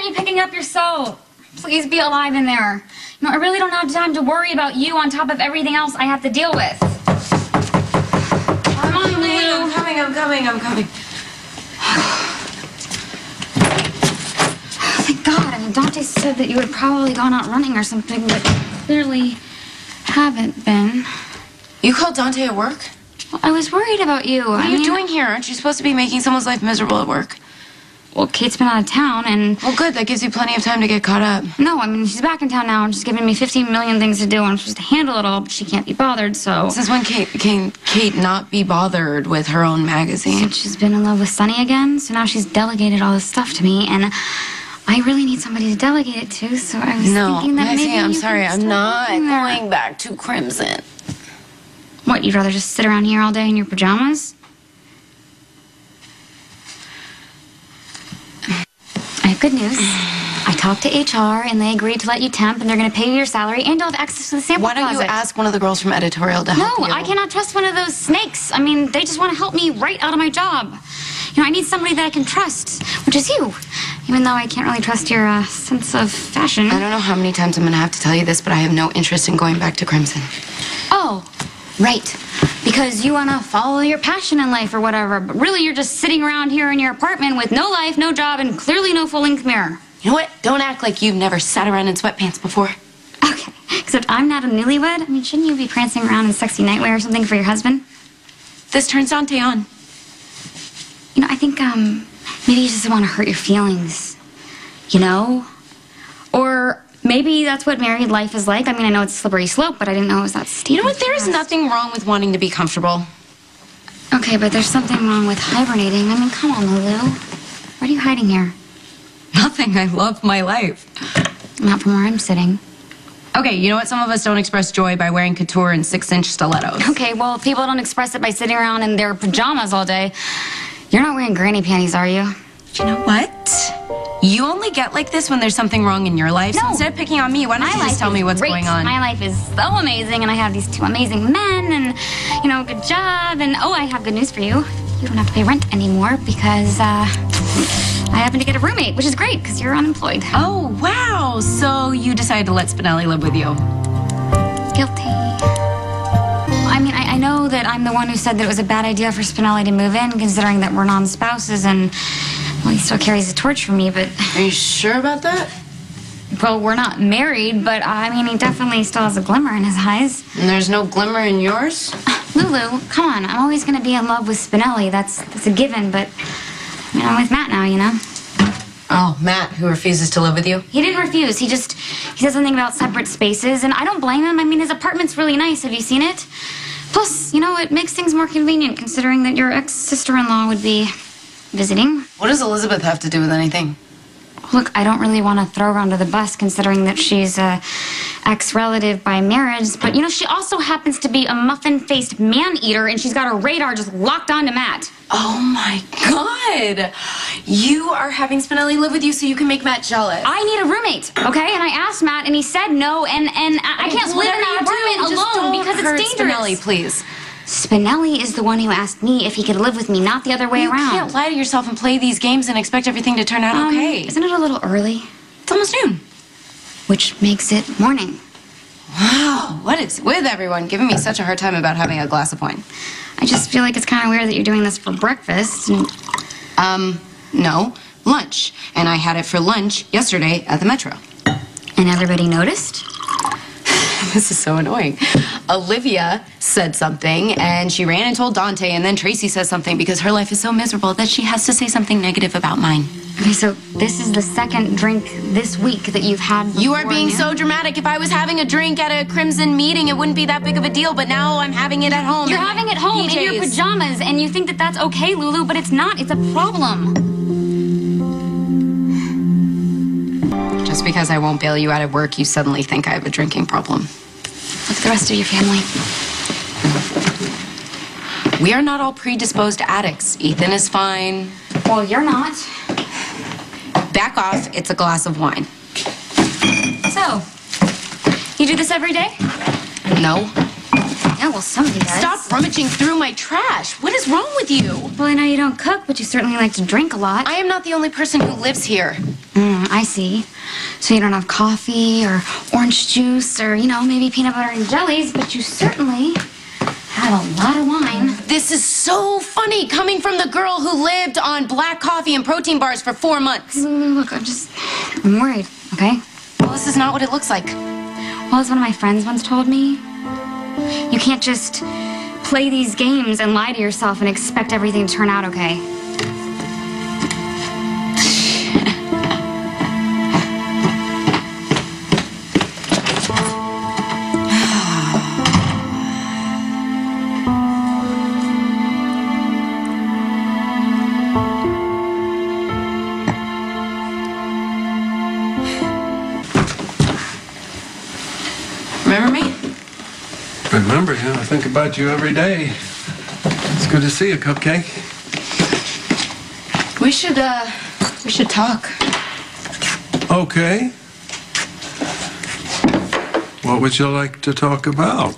you picking up your sew? Please be alive in there. You know, I really don't have time to worry about you on top of everything else I have to deal with. Come on, Lulu. I'm coming. Thank God. I mean, Dante said that you had probably gone out running or something, but clearly haven't been. You called Dante at work? Well, I was worried about you. What are you doing here? Aren't you supposed to be making someone's life miserable at work? Well, Kate's been out of town, and... Well, good. That gives you plenty of time to get caught up. No, I mean, she's back in town now, and she's giving me 15 million things to do, and I'm supposed to handle it all, but she can't be bothered, so... Since when can Kate not be bothered with her own magazine? Since she's been in love with Sonny again, so now she's delegated all this stuff to me, and I really need somebody to delegate it to, so I was thinking that Maxie, maybe I'm you sorry, could I'm start not working there. going back to Crimson. What, you'd rather just sit around here all day in your pajamas? I have good news. I talked to HR, and they agreed to let you temp, and they're going to pay you your salary, and you'll have access to the sample Why don't you closet. ask one of the girls from editorial to help you? No, I cannot trust one of those snakes. I mean, they just want to help me right out of my job. You know, I need somebody that I can trust, which is you. Even though I can't really trust your sense of fashion. I don't know how many times I'm going to have to tell you this, but I have no interest in going back to Crimson. Oh, right. Because you want to follow your passion in life or whatever, but really you're just sitting around here in your apartment with no life, no job, and clearly no full-length mirror. You know what? Don't act like you've never sat around in sweatpants before. Okay, except I'm not a newlywed. I mean, shouldn't you be prancing around in sexy nightwear or something for your husband? This turns Dante on. You know, I think, maybe you just want to hurt your feelings, you know? Or maybe that's what married life is like. I mean, I know it's a slippery slope, but I didn't know it was that steep. You know what? There is nothing wrong with wanting to be comfortable. Okay, but there's something wrong with hibernating. I mean, come on, Lulu. What are you hiding here? Nothing. I love my life. Not from where I'm sitting. Okay, you know what? Some of us don't express joy by wearing couture and 6-inch stilettos. Okay, well, if people don't express it by sitting around in their pajamas all day, you're not wearing granny panties, are you? You know what? You only get like this when there's something wrong in your life. No. So instead of picking on me, why don't you just tell me what's going on? My life is so amazing, and I have these two amazing men, and, you know, good job, and, oh, I have good news for you. You don't have to pay rent anymore because, I happen to get a roommate, which is great, because you're unemployed. Oh, wow. So you decided to let Spinelli live with you. Guilty. I mean, I know that I'm the one who said that it was a bad idea for Spinelli to move in, considering that we're non-spouses, and, well, he still carries the torch for me, but... Are you sure about that? Well, we're not married, but, I mean, he definitely still has a glimmer in his eyes. And there's no glimmer in yours? Lulu, come on. I'm always going to be in love with Spinelli. That's a given, but, I mean, I'm with Matt now, you know? Oh, Matt, who refuses to live with you? He didn't refuse. He said something about separate spaces, and I don't blame him. I mean, his apartment's really nice. Have you seen it? Plus, you know, it makes things more convenient, considering that your ex-sister-in-law would be visiting. What does Elizabeth have to do with anything? Look, I don't really want to throw her under the bus, considering that she's a ex-relative by marriage, but, you know, she also happens to be a muffin-faced man-eater, and she's got her radar just locked onto Matt. Oh, my God. You are having Spinelli live with you so you can make Matt jealous. I need a roommate, okay? And I asked Matt, and he said no, and I can't live in that apartment alone because it's dangerous. Spinelli, please. Spinelli is the one who asked me if he could live with me, not the other way around. You can't lie to yourself and play these games and expect everything to turn out okay. Isn't it a little early? It's almost noon. Which makes it morning. Wow, what is with everyone giving me such a hard time about having a glass of wine? I just feel like it's kind of weird that you're doing this for breakfast. No, lunch. And I had it for lunch yesterday at the Metro. And everybody noticed? This is so annoying. Olivia said something, and she ran and told Dante, and then Tracy says something because her life is so miserable that she has to say something negative about mine. Okay, so this is the second drink this week that you've had before. You are being so dramatic. If I was having a drink at a Crimson meeting, it wouldn't be that big of a deal, but now I'm having it at home. You're having it home in your pajamas, and you think that that's okay, Lulu, but it's not. It's a problem. Just because I won't bail you out of work, you suddenly think I have a drinking problem. Look at the rest of your family. We are not all predisposed addicts. Ethan is fine. Well, you're not. Back off. It's a glass of wine. So, you do this every day? No. Yeah, well, somebody does. Stop rummaging through my trash. What is wrong with you? Well, I know you don't cook, but you certainly like to drink a lot. I am not the only person who lives here. Mm, I see. So you don't have coffee or orange juice or, maybe peanut butter and jellies, but you certainly had a lot of wine. This is so funny coming from the girl who lived on black coffee and protein bars for 4 months. Look, I'm worried, okay? Well, this is not what it looks like. Well, as one of my friends once told me, you can't just play these games and lie to yourself and expect everything to turn out okay. Remember me? Remember you. I think about you every day. It's good to see you, Cupcake. We should talk. Okay. What would you like to talk about?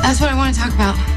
That's what I want to talk about.